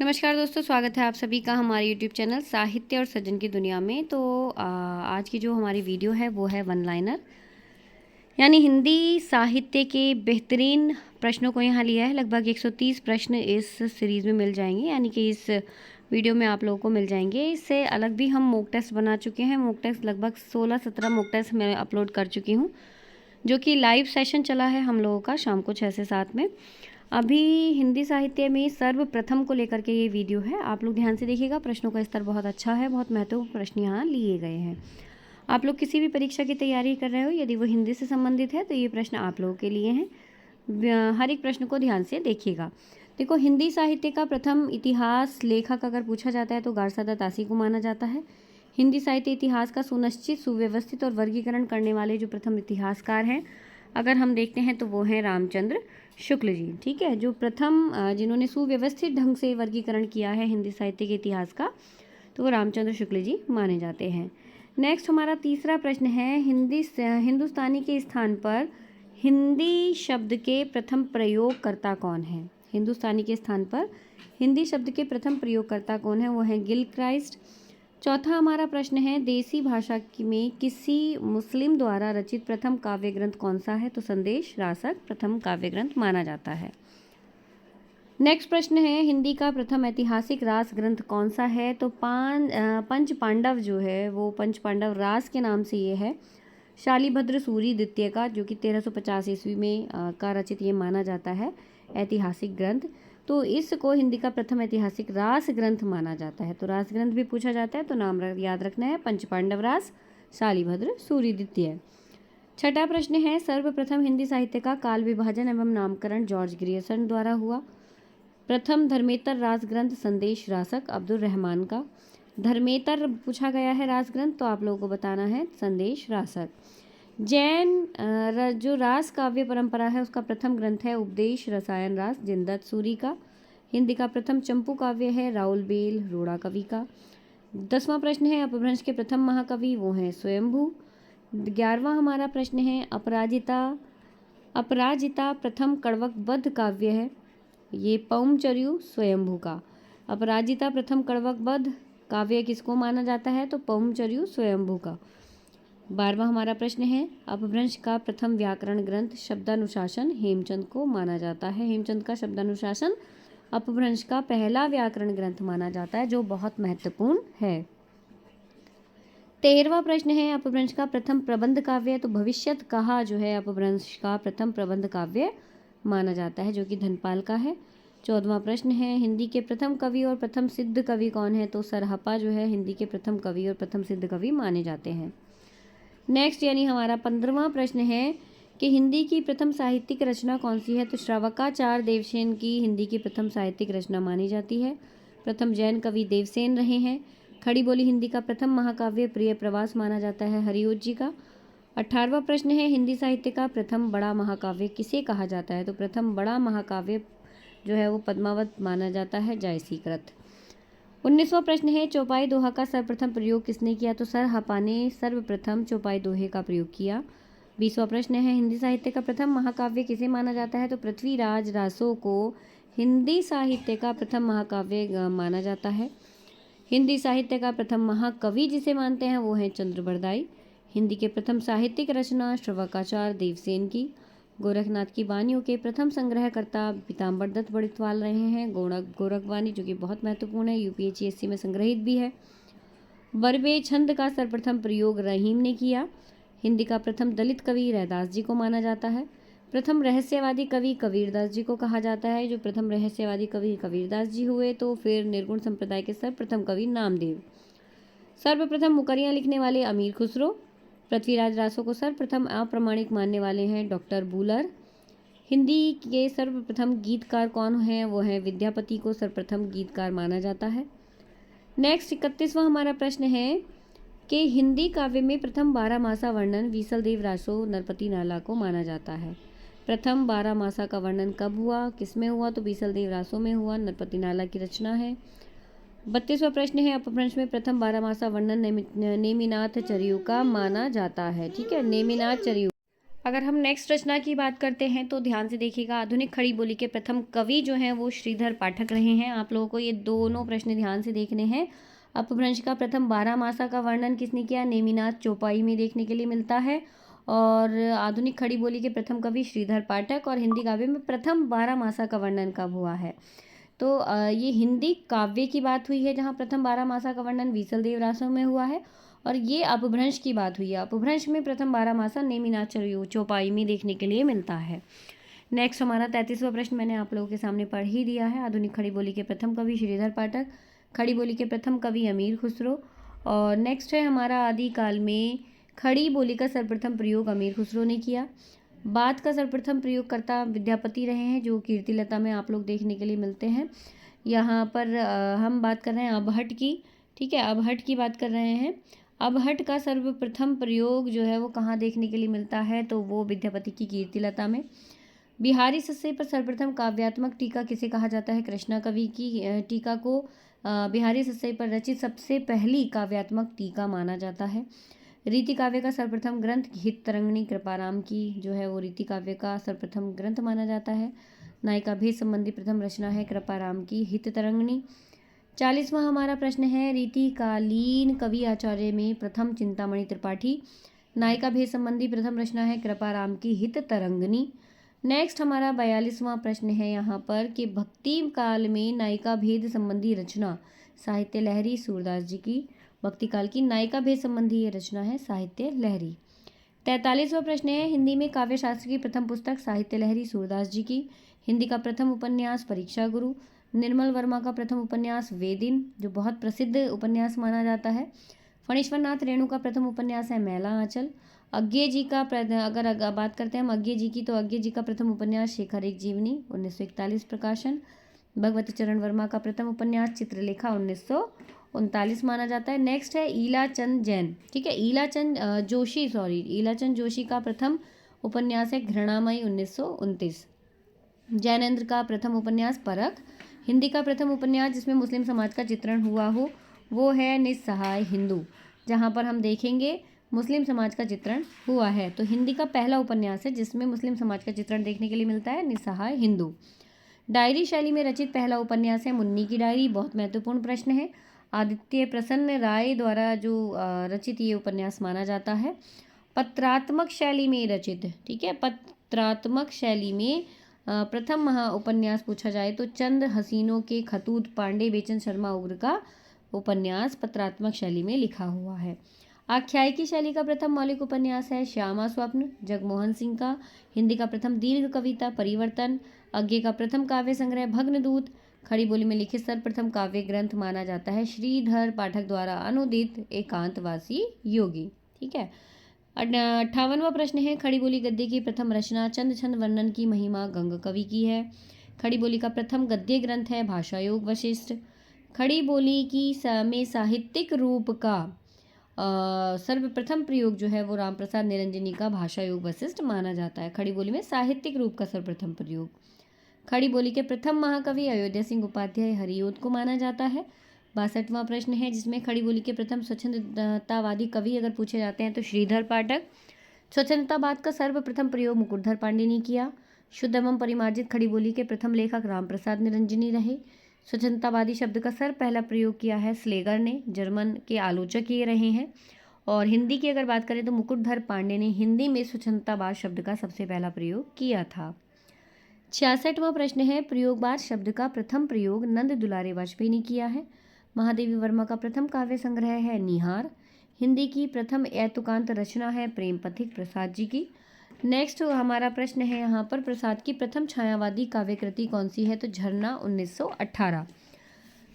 नमस्कार दोस्तों, स्वागत है आप सभी का हमारे यूट्यूब चैनल साहित्य और सृजन की दुनिया में। तो आज की जो हमारी वीडियो है वो है वन लाइनर, यानी हिंदी साहित्य के बेहतरीन प्रश्नों को यहाँ लिया है। लगभग 130 प्रश्न इस सीरीज़ में मिल जाएंगे, यानी कि इस वीडियो में आप लोगों को मिल जाएंगे। इससे अलग भी हम मॉक टेस्ट बना चुके हैं। मॉक टेस्ट लगभग 16-17 मॉक टेस्ट मैं अपलोड कर चुकी हूँ, जो कि लाइव सेशन चला है हम लोगों का शाम को 6 से 7 में। अभी हिंदी साहित्य में सर्वप्रथम को लेकर के ये वीडियो है। आप लोग ध्यान से देखिएगा, प्रश्नों का स्तर बहुत अच्छा है, बहुत महत्वपूर्ण प्रश्न यहाँ लिए गए हैं। आप लोग किसी भी परीक्षा की तैयारी कर रहे हो, यदि वो हिंदी से संबंधित है तो ये प्रश्न आप लोगों के लिए हैं। हर एक प्रश्न को ध्यान से देखिएगा। देखो, हिंदी साहित्य का प्रथम इतिहास लेखक अगर पूछा जाता है तो गारसादा तासी को माना जाता है। हिंदी साहित्य इतिहास का सुनिश्चित, सुव्यवस्थित और वर्गीकरण करने वाले जो प्रथम इतिहासकार हैं, अगर हम देखते हैं तो वो हैं रामचंद्र शुक्ल जी। ठीक है, जो प्रथम जिन्होंने सुव्यवस्थित ढंग से वर्गीकरण किया है हिंदी साहित्य के इतिहास का, तो वो रामचंद्र शुक्ल जी माने जाते हैं। नेक्स्ट हमारा तीसरा प्रश्न है, हिंदुस्तानी के स्थान पर हिंदी शब्द के प्रथम प्रयोगकर्ता कौन है? हिंदुस्तानी के स्थान पर हिंदी शब्द के प्रथम प्रयोगकर्ता कौन है? वो है गिलक्राइस्ट। चौथा हमारा प्रश्न है, देसी भाषा में किसी मुस्लिम द्वारा रचित प्रथम काव्य ग्रंथ कौन सा है? तो संदेश रासक प्रथम काव्य ग्रंथ माना जाता है। नेक्स्ट प्रश्न है, हिंदी का प्रथम ऐतिहासिक रास ग्रंथ कौन सा है? तो पंच पांडव जो है वो पंच पांडव रास के नाम से ये है, शालिभद्र सूरी द्वितीय का, जो कि 1350 ईस्वी में का रचित ये माना जाता है ऐतिहासिक ग्रंथ। तो इसको हिंदी का प्रथम ऐतिहासिक रास ग्रंथ माना जाता है। तो रास ग्रंथ भी पूछा जाता है तो नाम याद रखना है, पंच पांडव रास, शालिभद्र सूरी द्वितीय। छठा प्रश्न है, सर्वप्रथम हिंदी साहित्य का काल विभाजन एवं नामकरण जॉर्ज ग्रियर्सन द्वारा हुआ। प्रथम धर्मेतर रास ग्रंथ संदेश रासक अब्दुल रहमान का। धर्मेतर पूछा गया है रास ग्रंथ, तो आप लोगों को बताना है संदेश रासक। जैन जो रास काव्य परंपरा है उसका प्रथम ग्रंथ है उपदेश रसायन रास जिनदत्त सूरी का। हिंदी का प्रथम चंपू काव्य है राउल बेल रोड़ा कवि का। 10वां प्रश्न है, अपभ्रंश के प्रथम महाकवि वो हैं स्वयंभू। 11वां हमारा प्रश्न है, अपराजिता प्रथम कड़वकबद्ध काव्य है, ये पौमचर्यु स्वयंभू का। अपराजिता प्रथम कड़वकबद्ध काव्य किसको माना जाता है? तो पौमचर्यु स्वयंभू का। 12वां हमारा प्रश्न है, अपभ्रंश का प्रथम व्याकरण ग्रंथ शब्दानुशासन हेमचंद को माना जाता है। हेमचंद का शब्दानुशासन अपभ्रंश का पहला व्याकरण ग्रंथ माना जाता है, जो बहुत महत्वपूर्ण है। 13वां प्रश्न है, अपभ्रंश का प्रथम प्रबंध काव्य, तो भविष्यत कहा जो है अपभ्रंश का प्रथम प्रबंध काव्य माना जाता है, जो कि धनपाल का है। 14वां प्रश्न है, हिंदी के प्रथम कवि और प्रथम सिद्ध कवि कौन है? तो सरहपा जो है हिंदी के प्रथम कवि और प्रथम सिद्ध कवि माने जाते हैं। नेक्स्ट यानी हमारा 15वां प्रश्न है कि हिंदी की प्रथम साहित्यिक रचना कौन सी है? तो श्रावकाचार्य देवसेन की हिंदी की प्रथम साहित्यिक रचना मानी जाती है। प्रथम जैन कवि देवसेन रहे हैं। खड़ी बोली हिंदी का प्रथम महाकाव्य प्रिय प्रवास माना जाता है हरिओत जी का। 18वां प्रश्न है, हिंदी साहित्य का प्रथम बड़ा महाकाव्य किसे कहा जाता है? तो प्रथम बड़ा महाकाव्य जो है वो पद्मावत माना जाता है जयसीकृत। 19वां प्रश्न है, चौपाई दोहा का सर्वप्रथम प्रयोग किसने किया? तो सरहपा ने सर्वप्रथम चौपाई दोहे का प्रयोग किया। 20वां प्रश्न है, हिंदी साहित्य का प्रथम महाकाव्य किसे माना जाता है? तो पृथ्वीराज रासो को हिंदी साहित्य का प्रथम महाकाव्य माना जाता है। हिंदी साहित्य का प्रथम महाकवि जिसे मानते हैं वो है चंद्रबरदाई। हिंदी के प्रथम साहित्यिक रचना श्रवकाचार्य देवसेन की। गोरखनाथ की वाणियों के प्रथम संग्रहकर्ता पीताम्बर दत्त बड़ितवाल रहे हैं। गोरखवाणी जो कि बहुत महत्वपूर्ण है, यूपीएससी में संग्रहित भी है। बरबे छंद का सर्वप्रथम प्रयोग रहीम ने किया। हिंदी का प्रथम दलित कवि रैदास जी को माना जाता है। प्रथम रहस्यवादी कवि कबीरदास जी को कहा जाता है। जो प्रथम रहस्यवादी कवि कबीरदास जी हुए, तो फिर निर्गुण संप्रदाय के सर्वप्रथम कवि नामदेव। सर्वप्रथम मुकरियाँ लिखने वाले अमीर खुसरो। पृथ्वीराज रासो को सर्वप्रथम अप्रामाणिक मानने वाले हैं डॉक्टर बूलर। हिंदी के सर्वप्रथम गीतकार कौन हैं? वो हैं विद्यापति को सर्वप्रथम गीतकार माना जाता है। नेक्स्ट 31वां हमारा प्रश्न है कि हिंदी काव्य में प्रथम 12 वर्णन वीसलदेव रासो नरपति नाला को माना जाता है। प्रथम 12 का वर्णन कब हुआ, किसमें हुआ? तो वीसलदेव रासो में हुआ, नरपति नाला की रचना है। 32वां प्रश्न है, अपभ्रंश में प्रथम 12 वर्णन नेमिनाथ चरियु का माना जाता है। ठीक है, नेमिनाथ चरियु। अगर हम नेक्स्ट रचना की बात करते हैं तो ध्यान से देखिएगा। आधुनिक खड़ी बोली के प्रथम कवि जो हैं वो श्रीधर पाठक रहे हैं। आप लोगों को ये दोनों प्रश्न ध्यान से देखने हैं। अपभ्रंश का प्रथम 12 मासा का वर्णन किसने किया? नेमिनाथ चौपाई में देखने के लिए मिलता है। और आधुनिक खड़ी बोली के प्रथम कवि श्रीधर पाठक। और हिंदी काव्य में प्रथम 12 मासा का वर्णन कब हुआ है? तो ये हिंदी काव्य की बात हुई है जहाँ प्रथम 12 मासा का वर्णन वीसल देव रासो में हुआ है। और ये अपभ्रंश की बात हुई है। अपभ्रंश में प्रथम 12 मासा नेमिनाथ चौपाई में देखने के लिए मिलता है। नेक्स्ट हमारा 33वां प्रश्न मैंने आप लोगों के सामने पढ़ ही दिया है। आधुनिक खड़ी बोली के प्रथम कवि श्रीधर पाठक, खड़ी बोली के प्रथम कवि अमीर खुसरो। और नेक्स्ट है हमारा आदिकाल में खड़ी बोली का सर्वप्रथम प्रयोग अमीर खुसरो ने किया। बात का सर्वप्रथम प्रयोगकर्ता विद्यापति रहे हैं, जो कीर्तिलता में आप लोग देखने के लिए मिलते हैं। यहाँ पर हम बात कर रहे हैं अबहट की। ठीक है, अबहट की बात कर रहे हैं। अबहट का सर्वप्रथम प्रयोग जो है वो कहाँ देखने के लिए मिलता है? तो वो विद्यापति की कीर्तिलता में। बिहारी सस्से पर सर्वप्रथम काव्यात्मक टीका किसे कहा जाता है? कृष्णा कवि की टीका को बिहारी सस्से पर रचित सबसे पहली काव्यात्मक टीका माना जाता है। रीति काव्य का सर्वप्रथम ग्रंथ हित तरंगिणी कृपाराम की जो है वो रीति काव्य का सर्वप्रथम ग्रंथ माना जाता है। नायिका भेद संबंधी प्रथम रचना है कृपाराम की हित तरंगिणी। 40वां हमारा प्रश्न है, रीतिकालीन कवि आचार्य में प्रथम चिंतामणि त्रिपाठी। नायिका भेद संबंधी प्रथम रचना है कृपाराम की हित तरंगिणी। नेक्स्ट हमारा 42वां प्रश्न है यहाँ पर कि भक्ति काल में नायिका भेद संबंधी रचना साहित्य लहरी सूरदास जी की। भक्ति काल की नायिका भेद संबंधी ये रचना है साहित्य लहरी। 43वां प्रश्न है, हिंदी में काव्य शास्त्र की प्रथम पुस्तक साहित्य लहरी सूरदास जी की। हिंदी का प्रथम उपन्यास परीक्षा गुरु। निर्मल वर्मा का प्रथम उपन्यास वेदिन, जो बहुत प्रसिद्ध उपन्यास माना जाता है। फणीश्वर नाथ रेणु का प्रथम उपन्यास है मैला आंचल। अज्ञे जी का अगर बात करते हैं हम अज्ञे जी की, तो अज्ञे जी का प्रथम उपन्यास शेखर एक जीवनी 1941 प्रकाशन। भगवती चरण वर्मा का प्रथम उपन्यास चित्रलेखा 1939 माना जाता है। नेक्स्ट है ईलाचंद जैन। ठीक है, ईलाचंद जोशी का प्रथम उपन्यास है घृणामयी 1929। जैनेन्द्र का प्रथम उपन्यास परख। हिंदी का प्रथम उपन्यास जिसमें मुस्लिम समाज का चित्रण हुआ हो वो है निस्सहाय हिंदू, जहाँ पर हम देखेंगे मुस्लिम समाज का चित्रण हुआ है। तो हिंदी का पहला उपन्यास है जिसमें मुस्लिम समाज का चित्रण देखने के लिए मिलता है, निस्सहाय हिंदू। डायरी शैली में रचित पहला उपन्यास है मुन्नी की डायरी। बहुत महत्वपूर्ण प्रश्न है। आदित्य प्रसन्न राय द्वारा जो रचित ये उपन्यास माना जाता है। पत्रात्मक शैली में रचित, ठीक है, पत्रात्मक शैली में प्रथम महा उपन्यास पूछा जाए तो चंद हसीनों के खतूत पांडे बेचन शर्मा उग्र का उपन्यास पत्रात्मक शैली में लिखा हुआ है। आख्यायिकी शैली का प्रथम मौलिक उपन्यास है श्यामा स्वप्न जगमोहन सिंह का। हिंदी का प्रथम दीर्घ कविता परिवर्तन। अज्ञे का प्रथम काव्य संग्रह भग्नदूत। खड़ी बोली में लिखित सर्वप्रथम काव्य ग्रंथ माना जाता है श्रीधर पाठक द्वारा अनुदित एकांतवासी योगी। ठीक है, 58वां प्रश्न है, खड़ी बोली गद्य की प्रथम रचना चंद छंद वर्णन की महिमा गंग कवि की है। खड़ी बोली का प्रथम गद्य ग्रंथ है भाषा योग वशिष्ठ। खड़ी बोली की में साहित्यिक रूप का सर्वप्रथम प्रयोग जो है वो राम प्रसाद निरंजनी का भाषा योग वशिष्ठ माना जाता है। खड़ी बोली में साहित्यिक रूप का सर्वप्रथम प्रयोग। खड़ी बोली के प्रथम महाकवि अयोध्या सिंह उपाध्याय हरिओद को माना जाता है। 62वां प्रश्न है जिसमें खड़ी बोली के प्रथम स्वच्छंदतावादी कवि अगर पूछे जाते हैं तो श्रीधर पाठक। स्वच्छंदतावाद का सर्वप्रथम प्रयोग मुकुटधर पांडे ने किया। शुद्ध एवं परिमार्जित खड़ी बोली के प्रथम लेखक राम प्रसाद निरंजनी रहे। स्वच्छंदतावादी शब्द का पहला प्रयोग किया है स्लेगर ने, जर्मन के आलोचक ये रहे हैं। और हिंदी की अगर बात करें तो मुकुटधर पांडे ने हिंदी में स्वच्छंदतावाद शब्द का सबसे पहला प्रयोग किया था। 66वां प्रश्न है, प्रयोगवाद शब्द का प्रथम प्रयोग नंद दुलारे वाजपेयी ने किया है। महादेवी वर्मा का प्रथम काव्य संग्रह है निहार। हिंदी की प्रथम एतुकांत रचना है प्रेम पथिक प्रसाद जी की। नेक्स्ट हमारा प्रश्न है यहाँ पर, प्रसाद की प्रथम छायावादी काव्य कृति कौन सी है? तो झरना 1918।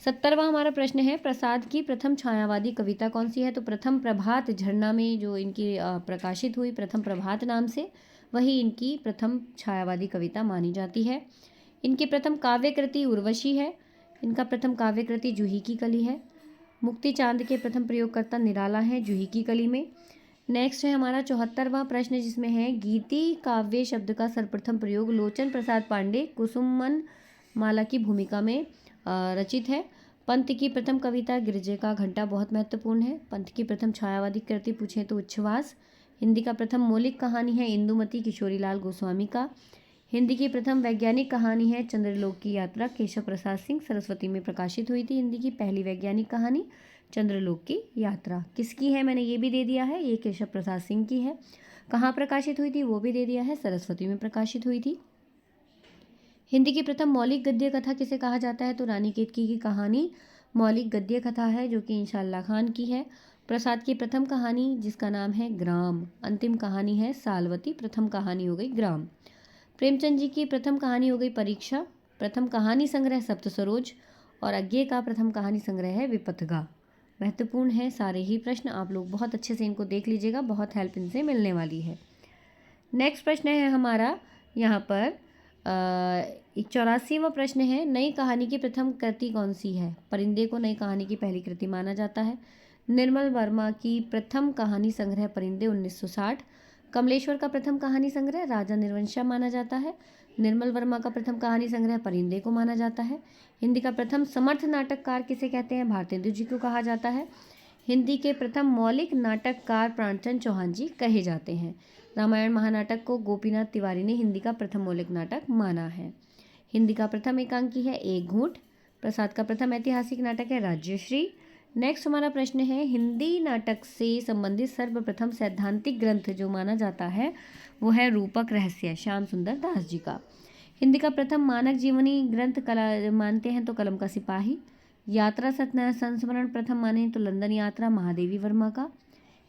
70वां हमारा प्रश्न है, प्रसाद की प्रथम छायावादी कविता कौन सी है? तो प्रथम प्रभात, झरना में जो इनकी प्रकाशित हुई प्रथम प्रभात नाम से, वही इनकी प्रथम छायावादी कविता मानी जाती है। इनकी प्रथम काव्य कृति उर्वशी है। इनका प्रथम काव्य कृति जूही की कली है। मुक्ति चांद के प्रथम प्रयोगकर्ता निराला है जूही की कली में। नेक्स्ट है हमारा 74वां प्रश्न जिसमें है, गीति काव्य शब्द का सर्वप्रथम प्रयोग लोचन प्रसाद पांडे कुसुमन माला की भूमिका में रचित है। पंत की प्रथम कविता गिरजे का घंटा बहुत महत्वपूर्ण है। पंत की प्रथम छायावादी कृति पूछें तो उच्छ्वास। हिंदी का प्रथम मौलिक कहानी है इंदुमती किशोरीलाल गोस्वामी का। हिंदी की प्रथम वैज्ञानिक कहानी है चंद्रलोक की यात्रा, केशव प्रसाद सिंह सरस्वती में प्रकाशित हुई थी। हिंदी की पहली वैज्ञानिक कहानी चंद्रलोक की यात्रा किसकी है, मैंने ये भी दे दिया है, ये केशव प्रसाद सिंह की है। कहाँ प्रकाशित हुई थी वो भी दे दिया है, सरस्वती में प्रकाशित हुई थी। हिंदी की प्रथम मौलिक गद्य कथा किसे कहा जाता है, तो रानी केतकी की कहानी मौलिक गद्य कथा है, जो कि इंशाअल्लाह खान की है। प्रसाद की प्रथम कहानी जिसका नाम है ग्राम, अंतिम कहानी है सालवती, प्रथम कहानी हो गई ग्राम। प्रेमचंद जी की प्रथम कहानी हो गई परीक्षा, प्रथम कहानी संग्रह सप्त सरोज, और अज्ञे का प्रथम कहानी संग्रह है विपथगा। महत्वपूर्ण है सारे ही प्रश्न, आप लोग बहुत अच्छे से इनको देख लीजिएगा, बहुत हेल्प इनसे मिलने वाली है। नेक्स्ट प्रश्न है हमारा यहाँ पर 84वां प्रश्न है, नई कहानी की प्रथम कृति कौन सी है। परिंदे को नई कहानी की पहली कृति माना जाता है। निर्मल वर्मा की प्रथम कहानी संग्रह परिंदे 1960। कमलेश्वर का प्रथम कहानी संग्रह राजा निर्वंशा माना जाता है। निर्मल वर्मा का प्रथम कहानी संग्रह परिंदे को माना जाता है। हिंदी का प्रथम समर्थ नाटककार किसे कहते हैं, भारतेंदु जी को कहा जाता है। हिंदी के प्रथम मौलिक नाटककार प्राणचंद चौहान जी कहे जाते हैं। रामायण महानाटक को गोपीनाथ तिवारी ने हिंदी का प्रथम मौलिक नाटक माना है। हिंदी का प्रथम एकांकी है एक घूंट। प्रसाद का प्रथम ऐतिहासिक नाटक है राज्यश्री। नेक्स्ट हमारा प्रश्न है, हिंदी नाटक से संबंधित सर्वप्रथम सैद्धांतिक ग्रंथ जो माना जाता है वो है रूपक रहस्य, श्याम सुंदर दास जी का। हिंदी का प्रथम मानक जीवनी ग्रंथ कला मानते हैं तो कलम का सिपाही। यात्रा संस्मरण प्रथम माने तो लंदन यात्रा महादेवी वर्मा का।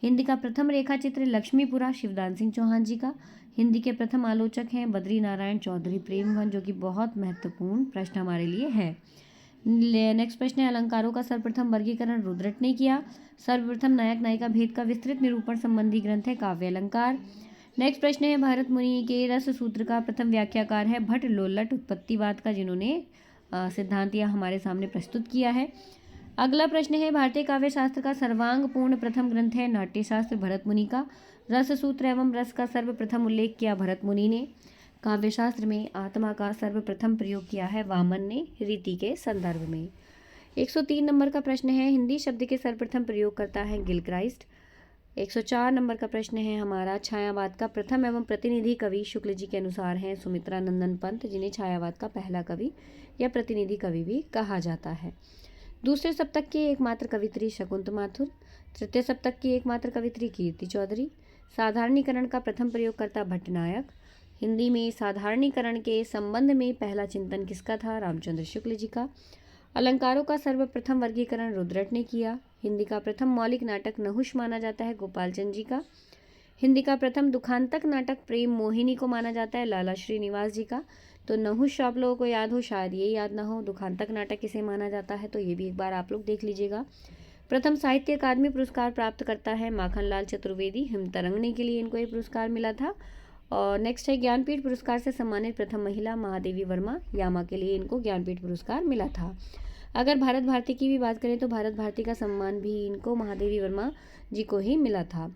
हिंदी का प्रथम रेखा चित्र लक्ष्मीपुरा शिवदान सिंह चौहान जी का। हिंदी के प्रथम आलोचक हैं बद्री नारायण चौधरी प्रेमगंज, जो कि बहुत महत्वपूर्ण प्रश्न हमारे लिए है। नेक्स्ट प्रश्न है, अलंकारों का सर्वप्रथम वर्गीकरण रुद्रट ने किया। सर्वप्रथम नायक नायिका भेद का विस्तृत निरूपण संबंधी ग्रंथ है काव्य अलंकार। नेक्स्ट प्रश्न है, भरत मुनि के रस सूत्र का प्रथम व्याख्याकार है भट्ट लोल्लट उत्पत्तिवाद का, जिन्होंने सिद्धांत यह हमारे सामने प्रस्तुत किया है। अगला प्रश्न है, भारतीय काव्य शास्त्र का सर्वांग पूर्ण प्रथम ग्रंथ है नाट्यशास्त्र भरत मुनि का। रस सूत्र एवं रस का सर्वप्रथम उल्लेख किया भरत मुनि ने। काव्य शास्त्र में आत्मा का सर्वप्रथम प्रयोग किया है वामन ने रीति के संदर्भ में। 103 नंबर का प्रश्न है, हिंदी शब्द के सर्वप्रथम प्रयोग करता है गिलक्राइस्ट। 104 नंबर का प्रश्न है हमारा, छायावाद का प्रथम एवं प्रतिनिधि कवि शुक्ल जी के अनुसार हैं सुमित्रा नंदन पंत, जिन्हें छायावाद का पहला कवि या प्रतिनिधि कवि भी कहा जाता है। दूसरे सप्तक की एकमात्र कवित्री शकुंत माथुर। तृतीय सप्तक की एकमात्र कवित्री कीर्ति चौधरी। साधारणीकरण का प्रथम प्रयोगकर्ता भट्टनायक। हिंदी में साधारणीकरण के संबंध में पहला चिंतन किसका था, रामचंद्र शुक्ल जी का। अलंकारों का सर्वप्रथम वर्गीकरण रुद्रट ने किया। हिंदी का प्रथम मौलिक नाटक नहुष माना जाता है गोपाल चंद जी का। हिंदी का प्रथम दुखांतक नाटक प्रेम मोहिनी को माना जाता है लाला श्रीनिवास जी का। तो नहुष आप लोगों को याद हो, शायद ये याद ना हो। दुखांतक नाटक किसे माना जाता है, तो ये भी एक बार आप लोग देख लीजिएगा। प्रथम साहित्य अकादमी पुरस्कार प्राप्त करता है माखनलाल चतुर्वेदी, हिमतरंगिणी के लिए इनको ये पुरस्कार मिला था। और नेक्स्ट है, ज्ञानपीठ पुरस्कार से सम्मानित प्रथम महिला महादेवी वर्मा, यामा के लिए इनको ज्ञानपीठ पुरस्कार मिला था। अगर भारत भारती की भी बात करें तो भारत भारती का सम्मान भी इनको महादेवी वर्मा जी को ही मिला था।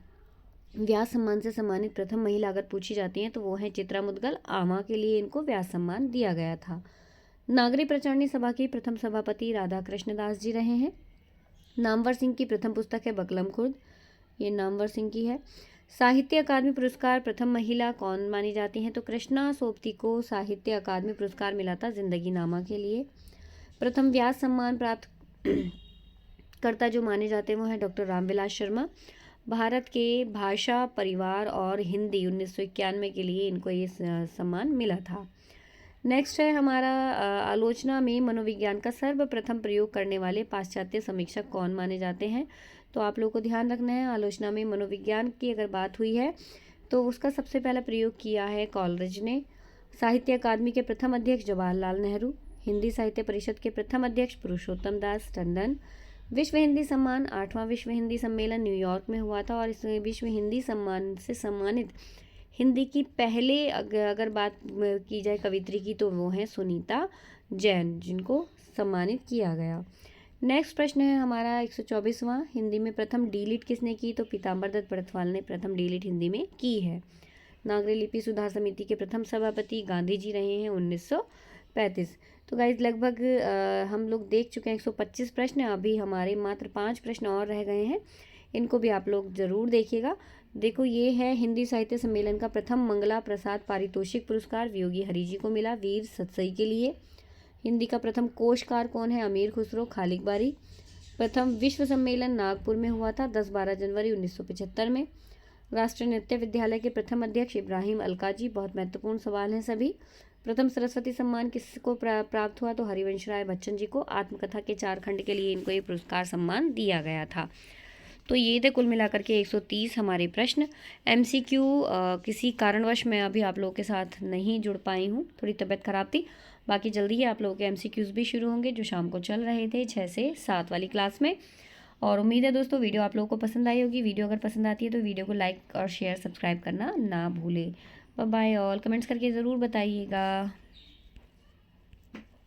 व्यास सम्मान से सम्मानित प्रथम महिला अगर पूछी जाती हैं तो वो है चित्रा मुदगल, आमा के लिए इनको व्यास सम्मान दिया गया था। नागरी प्रचारणी सभा की प्रथम सभापति राधा कृष्ण दास जी रहे हैं। नामवर सिंह की प्रथम पुस्तक है बकलम खुर्द, ये नामवर सिंह की है। साहित्य अकादमी पुरस्कार प्रथम महिला कौन मानी जाती हैं, तो कृष्णा सोपती को साहित्य अकादमी पुरस्कार मिला था जिंदगी नामा के लिए। प्रथम व्यास सम्मान प्राप्त कर्ता जो माने जाते हैं वो है डॉक्टर रामविलास शर्मा। भारत के भाषा परिवार और हिंदी 1991 के लिए इनको ये सम्मान मिला था। नेक्स्ट है हमारा, आलोचना में मनोविज्ञान का सर्वप्रथम प्रयोग करने वाले पाश्चात्य समीक्षक कौन माने जाते हैं, तो आप लोगों को ध्यान रखना है, आलोचना में मनोविज्ञान की अगर बात हुई है तो उसका सबसे पहला प्रयोग किया है कॉलरिज ने। साहित्य अकादमी के प्रथम अध्यक्ष जवाहरलाल नेहरू। हिंदी साहित्य परिषद के प्रथम अध्यक्ष पुरुषोत्तम दास टंडन। विश्व हिंदी सम्मान 8वां विश्व हिंदी सम्मेलन न्यूयॉर्क में हुआ था और इस विश्व हिंदी सम्मान से सम्मानित हिंदी की पहले अगर बात की जाए कवित्री की तो वो हैं सुनीता जैन, जिनको सम्मानित किया गया। नेक्स्ट प्रश्न है हमारा 124वां, हिंदी में प्रथम डीलिट किसने की, तो पीताम्बर दत्त बड़थवाल ने प्रथम डीलिट हिंदी में की है। नागरी लिपि सुधार समिति के प्रथम सभापति गांधी जी रहे हैं 1935। तो गाइज लगभग हम लोग देख चुके हैं 125 प्रश्न, अभी हमारे मात्र 5 प्रश्न और रह गए हैं, इनको भी आप लोग ज़रूर देखिएगा। देखो ये है हिंदी साहित्य सम्मेलन का प्रथम मंगला प्रसाद पारितोषिक पुरस्कार वियोगी हरि जी को मिला वीर सतसई के लिए। हिंदी का प्रथम कोशकार कौन है? अमीर खुसरो खालिक बारी। प्रथम विश्व सम्मेलन नागपुर में हुआ था 10-12 जनवरी 1975 में। राष्ट्रीय नृत्य विद्यालय के प्रथम अध्यक्ष इब्राहिम अलकाजी। बहुत महत्वपूर्ण सवाल हैं सभी। प्रथम सरस्वती सम्मान किसको प्राप्त हुआ? तो हरिवंश राय बच्चन जी को। आत्मकथा के 4 खंड के लिए इनको ये पुरस्कार सम्मान दिया गया था। तो ये थे कुल मिलाकर के 130 हमारे प्रश्न। MCQ किसी कारणवश मैं अभी आप लोगों के साथ नहीं जुड़ पाई हूँ, थोड़ी तबीयत खराब थी। बाकी जल्दी ही आप लोगों के MCQs भी शुरू होंगे जो शाम को चल रहे थे 6 से 7 वाली क्लास में। और उम्मीद है दोस्तों वीडियो आप लोगों को पसंद आई होगी। वीडियो अगर पसंद आती है तो वीडियो को लाइक और शेयर सब्सक्राइब करना ना भूलें। Bye bye. ऑल कमेंट्स करके ज़रूर बताइएगा।